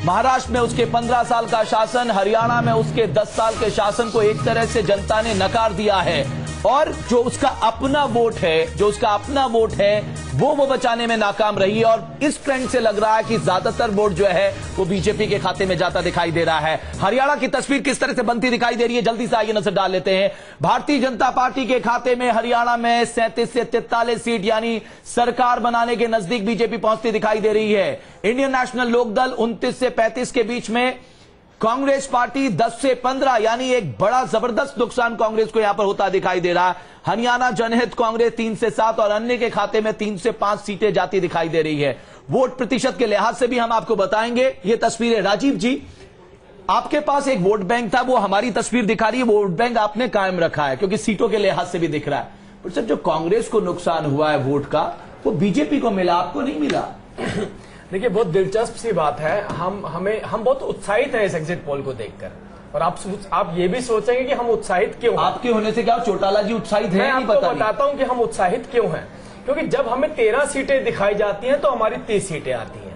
महाराष्ट्र में उसके 15 साल का शासन, हरियाणा में उसके 10 साल के शासन को एक तरह से जनता ने नकार दिया है और जो उसका अपना वोट है वो बचाने में नाकाम रही है। और इस ट्रेंड से लग रहा है कि ज्यादातर वोट जो है वो बीजेपी के खाते में जाता दिखाई दे रहा है। हरियाणा की तस्वीर किस तरह से बनती दिखाई दे रही है, जल्दी से आइए नजर डाल लेते हैं। भारतीय जनता पार्टी के खाते में हरियाणा में 37 से 43 सीट यानी सरकार बनाने के नजदीक बीजेपी पहुंचती दिखाई दे रही है। इंडियन नेशनल लोक दल 29 से 35 के बीच में, कांग्रेस पार्टी 10 से 15 यानी एक बड़ा जबरदस्त नुकसान कांग्रेस को यहां पर होता दिखाई दे रहा है। हरियाणा जनहित कांग्रेस 3 से 7 और अन्य के खाते में 3 से 5 सीटें जाती दिखाई दे रही है। वोट प्रतिशत के लिहाज से भी हम आपको बताएंगे ये तस्वीरें। राजीव जी, आपके पास एक वोट बैंक था, वो हमारी तस्वीर दिखा रही है, वोट बैंक आपने कायम रखा है क्योंकि सीटों के लिहाज से भी दिख रहा है। पर सर जो कांग्रेस को नुकसान हुआ है वोट का वो बीजेपी को मिला, आपको नहीं मिला। देखिए बहुत दिलचस्प सी बात है। हम बहुत उत्साहित हैं इस एग्जिट पोल को देखकर और आप ये भी सोचेंगे कि हम उत्साहित क्यों हैं। आपके होने से क्या चौटाला जी उत्साहित हैं? मैं आपको बताता हूं कि हम उत्साहित क्यों हैं। क्योंकि जब हमें 13 सीटें दिखाई जाती हैं तो हमारी 30 सीटें आती हैं।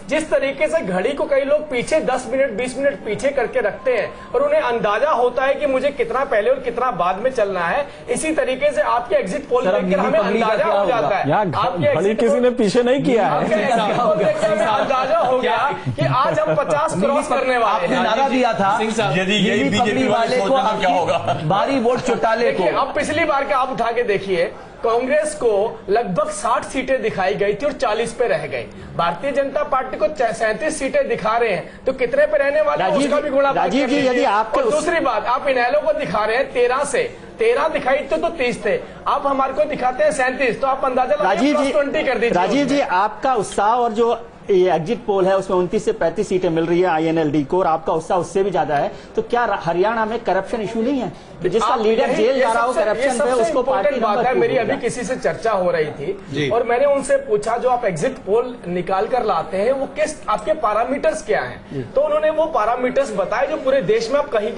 जिस तरीके से घड़ी को कई लोग पीछे 10 मिनट 20 मिनट पीछे करके रखते हैं और उन्हें अंदाजा होता है कि मुझे कितना पहले और कितना बाद में चलना है, इसी तरीके से आपके एग्जिट पोल देखकर हमें अंदाजा हो जाता है। आपके घड़ी किसी ने पीछे नहीं किया है। अंदाजा हो गया कि आज हम 50 क्रॉस करने वाले हैं। नारा दिया था यदि यही बीजेपी वाले को क्या होगा, भारी वोट चौटाले को। अब पिछली बार का आप उठा के देखिए, कांग्रेस को लगभग 60 सीटें दिखाई गई थी और 40 पे रह गई। भारतीय जनता पार्टी को 37 सीटें दिखा रहे हैं तो कितने पे रहने वाले हैं उसका भी गुणा। राजीव जी, यदि आपको दूसरी बात, आप इनेलो को दिखा रहे हैं 13 से 13 दिखाई तो 30 थे, अब हमारे को दिखाते हैं 37, तो आप अंदाजा लगाइए +20 कर दीजिए। राजीव जी, आपका उत्साह और जो ये एग्जिट पोल है उसमें 29 से 35 सीटें मिल रही है INLD को और आपका उत्साह उससे भी ज्यादा है, तो क्या हरियाणा में करप्शन इशू नहीं है? जिसका लीडर जेल जा रहा हो करप्शन पे, उसको पार्टी बात है। मेरी अभी किसी से चर्चा हो रही थी और मैंने उनसे पूछा जो आप एग्जिट पोल निकाल कर लाते हैं वो किस आपके पैरामीटर्स क्या हैं, तो उन्होंने वो पैरामीटर्स बताए जो पूरे देश में आप कहीं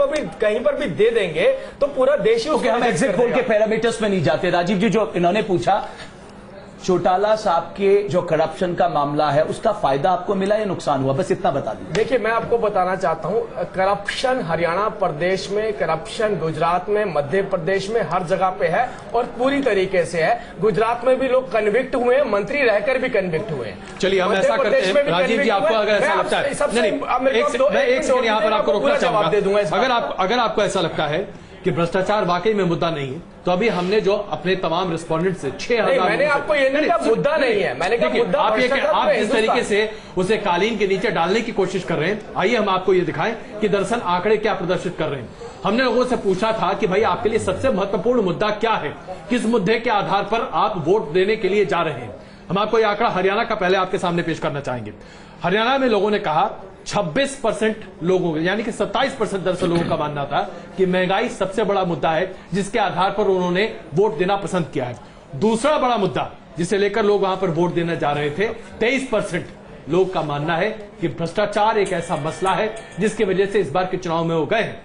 पर भी दे देंगे तो पूरा देश ही। हम एग्जिट पोल के पैरामीटर्स में नहीं जाते। राजीव जी, जो इन्होंने पूछा चौटाला साहब के जो करप्शन का मामला है उसका फायदा आपको मिला या नुकसान हुआ, बस इतना बता दीजिए। देखिए मैं आपको बताना चाहता हूं, करप्शन हरियाणा प्रदेश में, करप्शन गुजरात में, मध्य प्रदेश में, हर जगह पे है और पूरी तरीके से है। गुजरात में भी लोग कन्विक्ट हुए हैं, मंत्री रहकर भी कन्विक्ट हुए हैं। चलिए हम ऐसा करते हैं राजीव जी, आपको अगर ऐसा लगता है, मैं एक सेकंड यहाँ पर आपको रोकना चाहूंगा। अगर आपको ऐसा लगता है कि भ्रष्टाचार वाकई में मुद्दा नहीं है, तो अभी हमने जो अपने तमाम रिस्पोंडेंट से 6000 मैंने आपको ये नहीं कहा मुद्दा नहीं है, मैंने कहा मुद्दा आप जिस तरीके से उसे कालीन के नीचे डालने की कोशिश कर रहे हैं, आइए हम आपको ये दिखाएं कि दरअसल आंकड़े क्या प्रदर्शित कर रहे हैं। हमने लोगों से पूछा था कि भाई आपके लिए सबसे महत्वपूर्ण मुद्दा क्या है, किस मुद्दे के आधार पर आप वोट देने के लिए जा रहे हैं। हम आपको ये आंकड़ा हरियाणा का पहले आपके सामने पेश करना चाहेंगे। हरियाणा में लोगों ने कहा 26% लोगों यानी कि 27% दरअसल लोगों का मानना था कि महंगाई सबसे बड़ा मुद्दा है जिसके आधार पर उन्होंने वोट देना पसंद किया है। दूसरा बड़ा मुद्दा जिसे लेकर लोग वहां पर वोट देने जा रहे थे, 23% लोग का मानना है कि भ्रष्टाचार एक ऐसा मसला है जिसकी वजह से इस बार के चुनाव में वो गए हैं।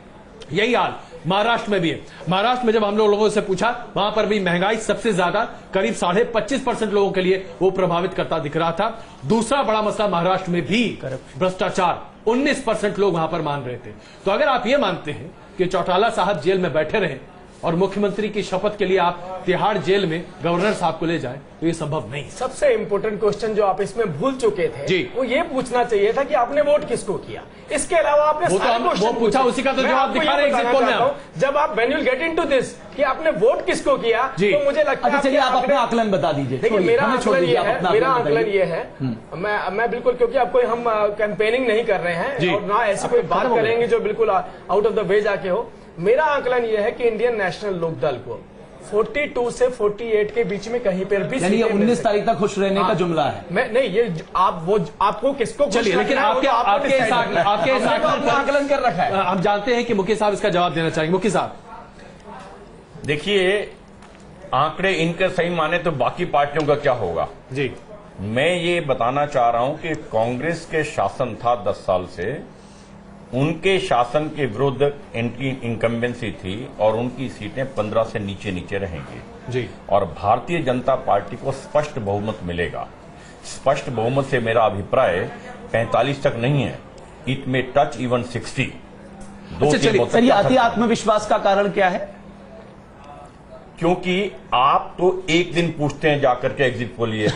यही हाल महाराष्ट्र में भी है। महाराष्ट्र में जब हम लोगों से पूछा, वहां पर भी महंगाई सबसे ज्यादा करीब 25.5% लोगों के लिए वो प्रभावित करता दिख रहा था। दूसरा बड़ा मसला महाराष्ट्र में भी भ्रष्टाचार, 19% लोग वहां पर मान रहे थे। तो अगर आप ये मानते हैं कि चौटाला साहब जेल में बैठे रहे और मुख्यमंत्री की शपथ के लिए आप तिहाड़ जेल में गवर्नर साहब को ले जाएं, तो ये संभव नहीं। सबसे इंपॉर्टेंट क्वेश्चन जो आप इसमें भूल चुके थे जी, वो ये पूछना चाहिए था कि आपने वोट किसको किया। इसके अलावा आपने वो पूछा, उसी का तो जवाब दिखा रहे हैं। जब आप when you get into this कि आपने वोट किसको किया, तो मुझे लगता है चलिए आप अपना आकलन बता दीजिए। देखिए मेरा आकलन ये है, मैं बिल्कुल, क्योंकि अब कोई हम कैंपेनिंग नहीं कर रहे हैं और ना ऐसी कोई बात करेंगे जो बिल्कुल आउट ऑफ द वे जाके हो। मेरा आकलन यह है कि इंडियन नेशनल लोकदल को 42 से 48 के बीच में कहीं पर भी, यानी 19 तारीख तक खुश रहने का जुमला है। मैं नहीं, ये आप वो आपको किसको, चलिए, लेकिन आपके आकलन कर रखा है। हम जानते हैं कि मुखी साहब इसका जवाब देना चाहेंगे। मुखी साहब देखिए, आंकड़े इनके सही माने तो बाकी पार्टियों का क्या होगा जी। मैं ये बताना चाह रहा हूं कि कांग्रेस के शासन था 10 साल से, उनके शासन के विरुद्ध एंटी इनकम्बेंसी थी और उनकी सीटें 15 से नीचे रहेंगी जी। और भारतीय जनता पार्टी को स्पष्ट बहुमत मिलेगा। स्पष्ट बहुमत से मेरा अभिप्राय 45 तक नहीं है, इट में टच इवन 60। चलिए, अति आत्मविश्वास का कारण क्या है? क्योंकि आप तो एक दिन पूछते हैं जाकर के एग्जिट पोल लिए,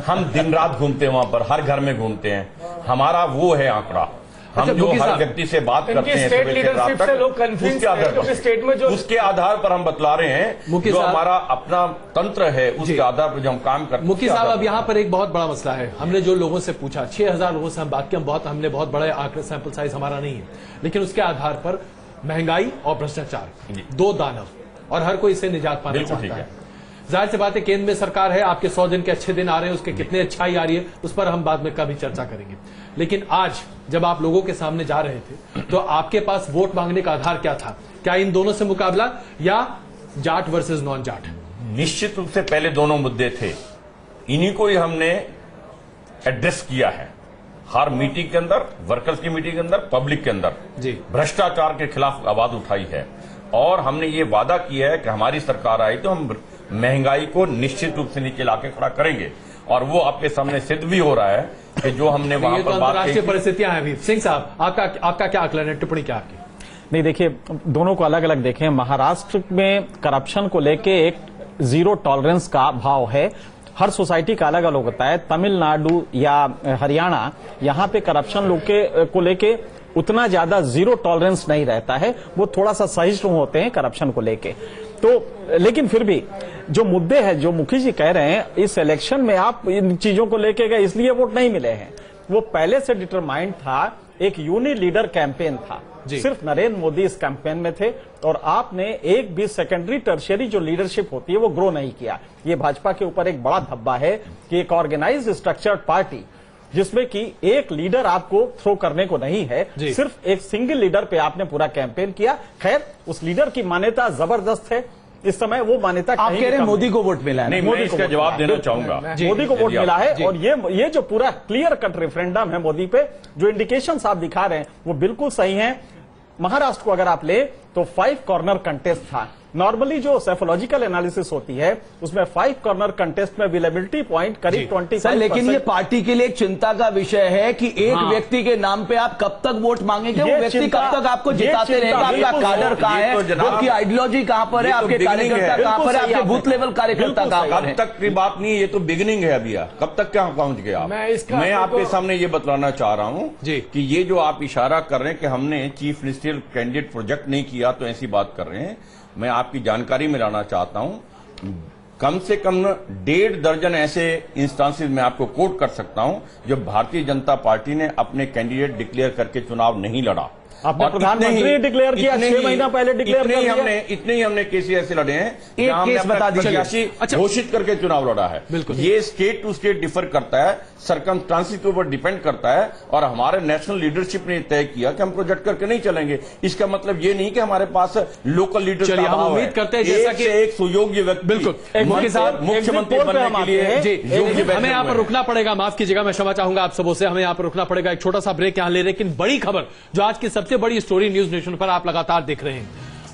हम दिन रात घूमते हैं वहां पर, हर घर में घूमते हैं। हमारा वो है आंकड़ा, हम जो हर व्यक्ति से बात करते हैं स्टेट लीडरशिप से लोग कंफ्यूज हैं, स्टेट में जो उसके आधार पर हम बतला रहे हैं, जो हमारा अपना तंत्र है उसके आधार पर जो हम काम करते हैं। मुखी साहब, अब यहाँ पर एक बहुत बड़ा मसला है। हमने जो लोगों से पूछा, 6000 लोगों से हम बात की, हमने बहुत बड़े आंकड़े, सैंपल साइज हमारा नहीं है, लेकिन उसके आधार पर महंगाई और भ्रष्टाचार, दो दानव, और हर कोई इससे निजात पाना चाहता है। जाहिर सी बात है, केंद्र में सरकार है, आपके 100 दिन के अच्छे दिन आ रहे हैं, उसके कितने अच्छाई आ रही है उस पर हम बाद में कभी चर्चा करेंगे। लेकिन आज जब आप लोगों के सामने जा रहे थे, तो आपके पास वोट मांगने का आधार क्या था? क्या इन दोनों से मुकाबला या जाट वर्सेस नॉन जाट? निश्चित रूप से पहले दोनों मुद्दे थे, इन्हीं को ही हमने एड्रेस किया है हर मीटिंग के अंदर, वर्कर्स की मीटिंग के अंदर, पब्लिक के अंदर जी। भ्रष्टाचार के खिलाफ आवाज उठाई है और हमने ये वादा किया है कि हमारी सरकार आई तो हम महंगाई को निश्चित रूप से नीचे लाके खड़ा करेंगे, और वो आपके सामने सिद्ध भी हो रहा है कि जो हमने वहां पर अंतर्राष्ट्रीय परिस्थितियां हैं। अभी सिंह साहब, आपका क्या आकलन है, टिप्पणी क्या आपकी? नहीं, देखिए, दोनों को अलग अलग देखें। महाराष्ट्र में करप्शन को लेके एक जीरो टॉलरेंस का भाव है, हर सोसाइटी का अलग अलग होता है। तमिलनाडु या हरियाणा, यहाँ पे करप्शन को लेके उतना ज्यादा जीरो टॉलरेंस नहीं रहता है, वो थोड़ा सा सहिष्णु होते हैं करप्शन को लेके। तो लेकिन फिर भी जो मुद्दे हैं, जो मुखी जी कह रहे हैं, इस इलेक्शन में आप इन चीजों को लेके गए इसलिए वोट नहीं मिले हैं, वो पहले से डिटरमाइंड था। एक यूनि लीडर कैंपेन था, सिर्फ नरेंद्र मोदी इस कैंपेन में थे, और आपने एक भी सेकेंडरी टर्शियरी जो लीडरशिप होती है वो ग्रो नहीं किया। ये भाजपा के ऊपर एक बड़ा धब्बा है कि एक ऑर्गेनाइज्ड स्ट्रक्चर्ड पार्टी जिसमें कि एक लीडर आपको थ्रो करने को नहीं है, सिर्फ एक सिंगल लीडर पे आपने पूरा कैंपेन किया। खैर, उस लीडर की मान्यता जबरदस्त है इस समय, वो मान्यता आप कह रहे हैं मोदी को वोट मिला है? नहीं, मैं इसका जवाब देना चाहूंगा। मोदी को वोट मिला है, और ये जो पूरा क्लियर कट रेफरेंडम है मोदी पे, जो इंडिकेशन आप दिखा रहे हैं वो बिल्कुल सही है। महाराष्ट्र को अगर आप ले तो 5 कॉर्नर कंटेस्ट था, नॉर्मली जो साइकोलॉजिकल एनालिसिस होती है उसमें 5 कॉर्नर कंटेस्ट में अवेलेबिलिटी पॉइंट करीब 25। सर लेकिन ये पार्टी के लिए एक चिंता का विषय है कि एक व्यक्ति के नाम पे आप कब तक वोट मांगेंगे, वो व्यक्ति कब तक आपको जिताते रहेगा, आपका काडर कहाँ है, आपकी आइडियोलॉजी कहाँ पर है, आपके कार्यकर्ता कहाँ पर है, आपके बूथ लेवल कार्यकर्ता कहाँ पर है। कब तक की बात नहीं, ये तो बिगिनिंग है अभी। कब तक क्या पहुंच गए आप? मैं आपके सामने ये बतलाना चाह रहा हूं कि ये जो आप इशारा कर रहे हैं कि हमने चीफ मिनिस्टर कैंडिडेट प्रोजेक्ट नहीं किया तो ऐसी बात कर रहे हैं, मैं आपकी जानकारी में लाना चाहता हूं। कम से कम 1.5 दर्जन ऐसे इंस्टांसेस मैं आपको कोट कर सकता हूं जो भारतीय जनता पार्टी ने अपने कैंडिडेट डिक्लेयर करके चुनाव नहीं लड़ा। आपने प्रधानमंत्री डिक्लेयर किया 6 महीना पहले डिक्लेयर कर दिया। इतने ही हमने केस ऐसे लड़े हैं एक केस बता दीजिए घोषित करके चुनाव लड़ा है। बिल्कुल, ये स्टेट टू स्टेट डिफर करता है, सरकमस्टांसेस के ऊपर डिपेंड करता है, और हमारे नेशनल लीडरशिप ने तय किया कि हम प्रोजेक्ट करके नहीं चलेंगे। इसका मतलब ये नहीं कि हमारे पास लोकल लीडर हम उम्मीद करते हैं जैसा कि एक सुयोग्य व्यक्ति बिल्कुल मुख्यमंत्री बनने के लिए हमें यहाँ पर रुकना पड़ेगा। माफ कीजिएगा, मैं क्षमा चाहूंगा आप सबों से, हमें यहाँ पर रुकना पड़ेगा। एक छोटा सा ब्रेक यहाँ ले रहे, लेकिन बड़ी खबर जो आज की सबसे बड़ी स्टोरी न्यूज नेशन पर आप लगातार देख रहे हैं,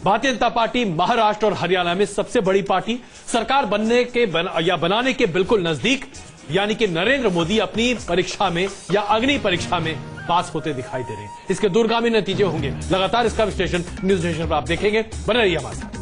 भारतीय जनता पार्टी महाराष्ट्र और हरियाणा में सबसे बड़ी पार्टी सरकार बनने के या बनाने के बिल्कुल नजदीक, यानी कि नरेंद्र मोदी अपनी परीक्षा में या अग्नि परीक्षा में पास होते दिखाई दे रहे हैं। इसके दूरगामी नतीजे होंगे। लगातार इसका विश्लेषण न्यूज नेशन पर आप देखेंगे। बने रहिए हमारे साथ।